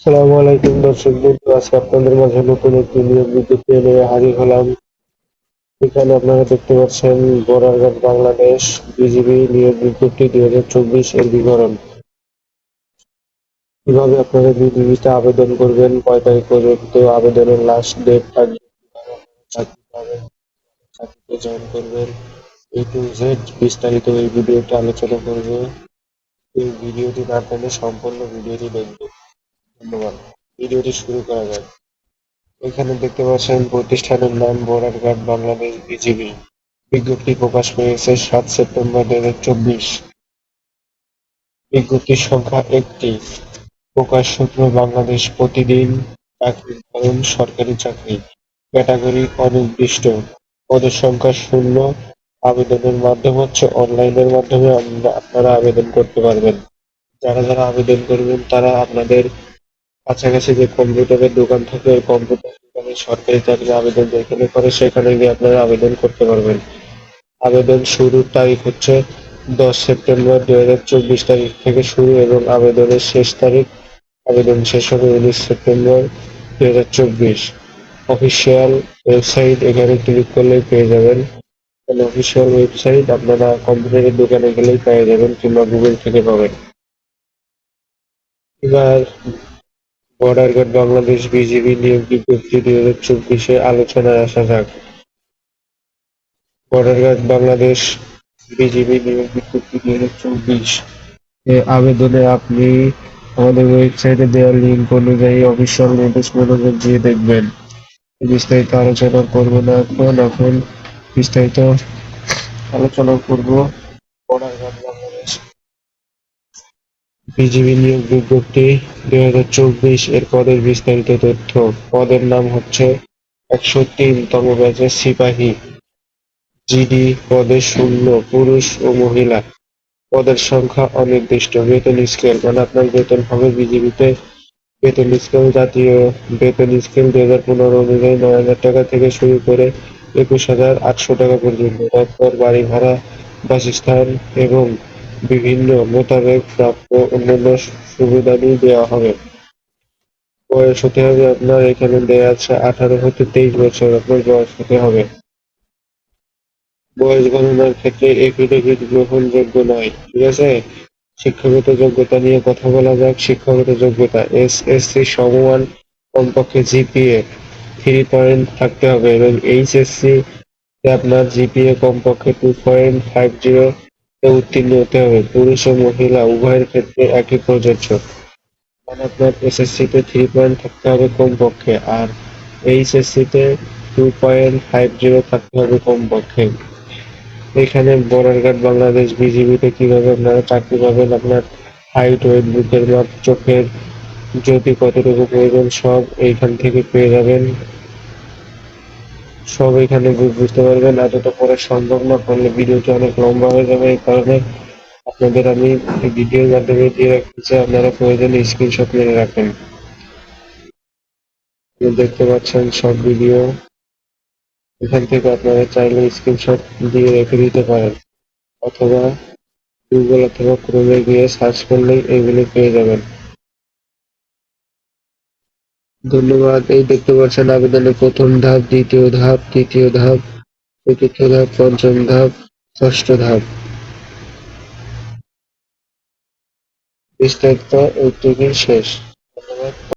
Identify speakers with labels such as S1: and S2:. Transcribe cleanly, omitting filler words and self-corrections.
S1: আসসালামু আলাইকুম দর্শক বন্ধু, আজকে আপনাদের মাঝে নতুন একটি নিয়োগ বিজ্ঞপ্তি নিয়ে হাজির হলাম। এখানে আপনারা দেখতে পাচ্ছেন বর্ডার বাংলাদেশ বিজিবি নিয়োগ বিজ্ঞপ্তি 2024 এর বিবরণ। কিভাবে আপনারা বিজিবিতে আবেদন করবেন, কয় তারিখ পর্যন্ত আবেদনের লাস্ট ডেট থাকবে, চাকরি পাবেন, চাকরিতে জয়েন করবেন, এ টু জেড বিস্তারিত এই ভিডিওতে আলোচনা করব। এই ভিডিওটি না টেনে সম্পূর্ণ ভিডিওটি দেখবেন। ধন্যবাদ। ভিডিওটি শুরু করা যাক। এখানে দেখতে পাচ্ছেন প্রতিষ্ঠানের নাম বর্ডার গার্ড বাংলাদেশ বিজিবি। বিজ্ঞপ্তি প্রকাশ পেয়েছে 7 সেপ্টেম্বর 2024। বিজ্ঞপ্তির সংখ্যা 1টি। প্রকাশ সূত্র বাংলাদেশ প্রতিদিন। চাকরির ধরন সরকারি চাকরি। ক্যাটাগরি অনির্দিষ্ট। পদের সংখ্যা 0। আবেদনের মাধ্যম হচ্ছে অনলাইনের মাধ্যমে আপনারা আবেদন করতে পারবেন। যারা যারা আবেদন করবেন তারা আপনাদের কাছাকাছি যে কম্পিউটারের দোকান থাকে ওই কম্পিউটার দোকানে সরকারি চাকরি আবেদন যেখানে করে সেখানে গিয়ে আপনারা আবেদন করতে পারবেন। আবেদন শুরুর তারিখ হচ্ছে 10 সেপ্টেম্বর 2024 তারিখ থেকে শুরু এবং আবেদনের শেষ তারিখ, আবেদন শেষ হবে 19 সেপ্টেম্বর 2024। অফিসিয়াল ওয়েবসাইট, এখানে ক্লিক করলেই পেয়ে যাবেন। অফিসিয়াল ওয়েবসাইট আপনারা কম্পিউটারের দোকানে গেলেই পেয়ে যাবেন কিংবা গুগল থেকে পাবেন। এবার বর্ডার গার্ড বাংলাদেশ বিজিবি নিয়োগ বিজ্ঞপ্তি 2024 আলোচনায় আসা যাক। বর্ডার গার্ড বাংলাদেশ বিজিবি নিয়োগ বিজ্ঞপ্তি 2024 আবেদনে আপনি আমাদের ওয়েবসাইটে দেওয়া লিঙ্ক অনুযায়ী অফিসিয়াল নোটিশ মনোযোগ দিয়ে দেখবেন। বিস্তারিত আলোচনা করবো না, এখন বিস্তারিত আলোচনা করব বর্ডার গার্ড বাংলাদেশ বিজিবি নিয়োগ বিজ্ঞপ্তি 2024 এর পদের বিস্তারিত তথ্য। পদের নাম হচ্ছে 103তম ব্যাচের সিপাহী। জিডি পদে 0, পুরুষ ও মহিলা। পদের সংখ্যা অনির্দিষ্ট। বেতন স্কেল মানে আপনার বেতন হবে বিজিবিতে বেতন স্কেল জাতীয় বেতন স্কেল 2015 অনুযায়ী 9,000 টাকা থেকে শুরু করে 21,800 টাকা পর্যন্ত। তারপর বাড়ি ভাড়া, বাসস্থান এবং বিভিন্ন মোতাবেক প্রাপ্য অন্যান্য সুবিধাদি দেওয়া হবে। বয়স হতে হবে আপনার, এখানে দেয়া আছে 18 হতে 23 বছর আপনার বয়স হতে হবে। বয়স গণনার ক্ষেত্রে এফিডেভিট গ্রহণযোগ্য নয়। ঠিক আছে? শিক্ষাগত যোগ্যতা নিয়ে কথা বলা যাক। শিক্ষাগত যোগ্যতা এসএসসি সমমান, কমপক্ষে জিপিএ 3 থাকতে হবে এবং এইচএসসি তে আপনার জিপিএ কমপক্ষে 2.50 তে উত্তীর্ণ হতে হবে। পুরুষ ও মহিলা উভয়ের ক্ষেত্রে একই প্রযোজ্য। মানে আপনার এসএসসি তে 3 থাকতে হবে কমপক্ষে আর এইচএসসি তে 2.50 থাকতে হবে কমপক্ষে। এখানে বর্ডার গার্ড বাংলাদেশ বিজিবিতে কিভাবে আপনারা চাকরি পাবেন, আপনার হাইট, ওয়েট, বুকের মাপ, চোখের জ্যোতি কতটুকু প্রয়োজন সব এইখান থেকে পেয়ে যাবেন। সব এখানে বুঝতে পারবেন। এতটা পরে সম্ভব না, করলে ভিডিওটি অনেক লম্বা হয়ে যাবে। এই কারণে আপনাদের আমি ভিডিওর মাধ্যমে দিয়ে রাখতেছি, আপনারা প্রয়োজনে স্ক্রিনশট মেরে রাখেন। দেখতে পাচ্ছেন সব ভিডিও, এখান থেকে আপনারা চাইলে স্ক্রিনশট দিয়ে রেখে দিতে পারেন অথবা গুগল অথবা ক্রোমে গিয়ে সার্চ করলেই এগুলি পেয়ে যাবেন। ধন্যবাদ। এই দেখতে পাচ্ছেন আবেদনের প্রথম ধাপ, দ্বিতীয় ধাপ, তৃতীয় ধাপ, চতুর্থ ধাপ, পঞ্চম ধাপ, ষষ্ঠ ধাপ। বিস্তারিত এইটুকুই শেষ। ধন্যবাদ।